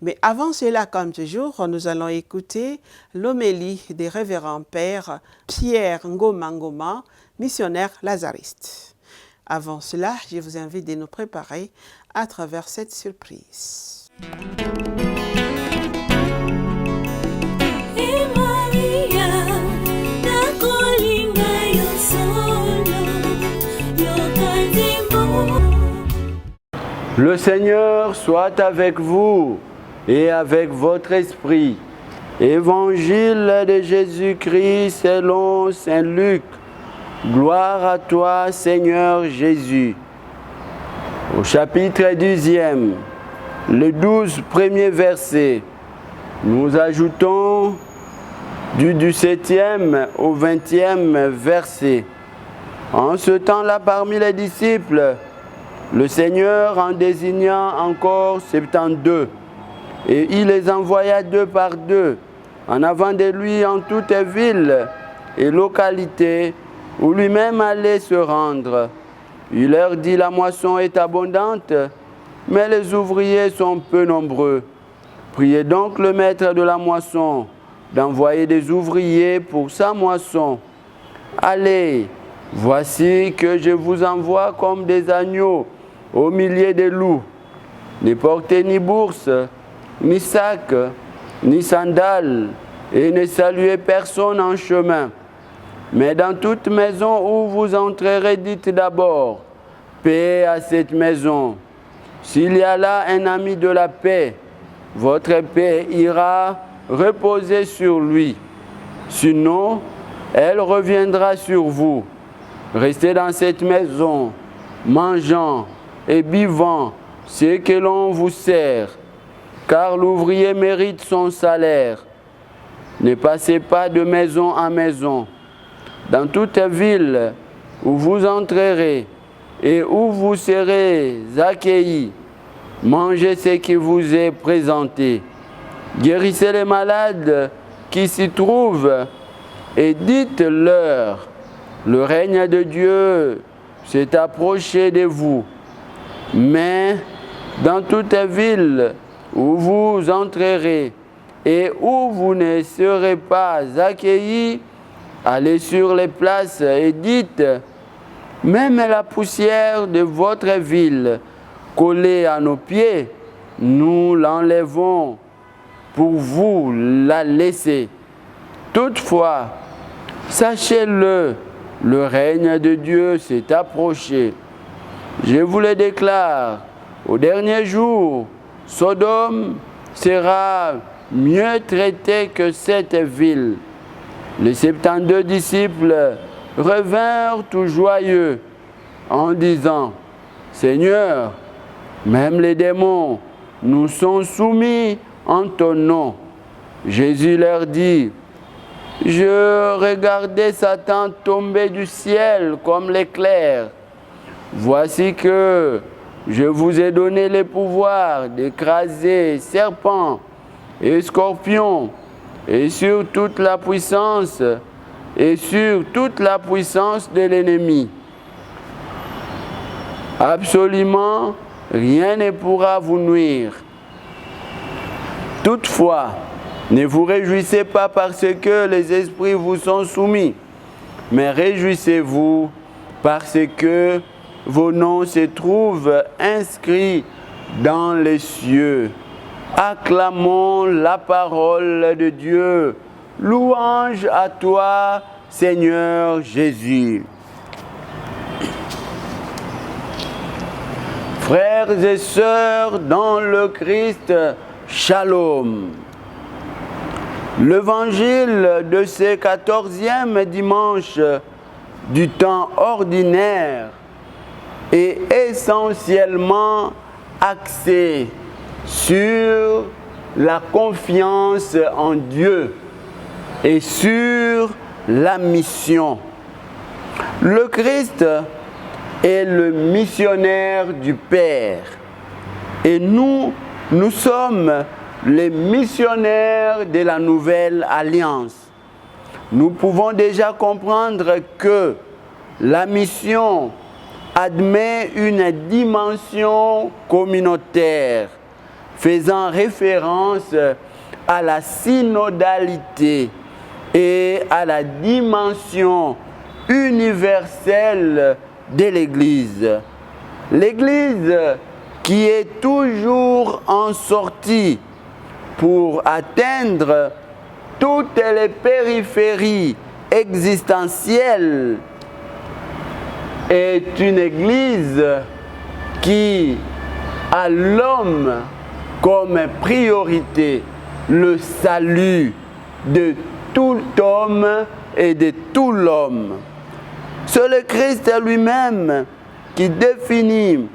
Mais avant cela, comme toujours, nous allons écouter l'homélie des révérends pères Pierre Ngoma Ngoma, missionnaire lazariste. Avant cela, je vous invite de nous préparer à travers cette surprise. Le Seigneur soit avec vous et avec votre esprit. Évangile de Jésus-Christ selon Saint Luc. Gloire à toi, Seigneur Jésus. Au chapitre 10e, les 12 premiers versets, nous ajoutons du 17e au 20e verset. En ce temps-là, parmi les disciples, le Seigneur en désigna encore 72, et il les envoya 2 par 2, en avant de lui en toutes villes et localités où lui-même allait se rendre. Il leur dit, la moisson est abondante, mais les ouvriers sont peu nombreux. Priez donc le maître de la moisson d'envoyer des ouvriers pour sa moisson. Allez, voici que je vous envoie comme des agneaux au milieu des loups. Ne portez ni bourse, ni sac, ni sandales, et ne saluez personne en chemin. Mais dans toute maison où vous entrerez, dites d'abord, paix à cette maison. S'il y a là un ami de la paix, votre paix ira reposer sur lui. Sinon, elle reviendra sur vous. Restez dans cette maison, mangeant et buvant ce que l'on vous sert, car l'ouvrier mérite son salaire. Ne passez pas de maison en maison. Dans toute ville où vous entrerez et où vous serez accueillis, mangez ce qui vous est présenté. Guérissez les malades qui s'y trouvent et dites-leur, le règne de Dieu s'est approché de vous. Mais dans toute ville où vous entrerez et où vous ne serez pas accueillis, allez sur les places et dites, même la poussière de votre ville collée à nos pieds, nous l'enlevons pour vous la laisser. Toutefois, sachez-le, le règne de Dieu s'est approché. Je vous le déclare, au dernier jour, Sodome sera mieux traitée que cette ville. Les 72 disciples revinrent tout joyeux en disant, Seigneur, même les démons nous sont soumis en ton nom. Jésus leur dit, je regardais Satan tomber du ciel comme l'éclair. Voici que je vous ai donné le pouvoir d'écraser serpents et scorpions et sur toute la puissance de l'ennemi. Absolument rien ne pourra vous nuire. Toutefois, ne vous réjouissez pas parce que les esprits vous sont soumis, mais réjouissez-vous parce que vos noms se trouvent inscrits dans les cieux. Acclamons la parole de Dieu. Louange à toi, Seigneur Jésus. Frères et sœurs dans le Christ, Shalom. L'évangile de ce 14e dimanche du temps ordinaire est essentiellement axé sur la confiance en Dieu et sur la mission. Le Christ est le missionnaire du Père et nous sommes les missionnaires de la nouvelle alliance. Nous pouvons déjà comprendre que la mission admet une dimension communautaire, faisant référence à la synodalité et à la dimension universelle de l'Église. L'Église qui est toujours en sortie pour atteindre toutes les périphéries existentielles est une Église qui a l'homme comme priorité, le salut de tout homme et de tout l'homme. C'est le Christ lui-même qui définit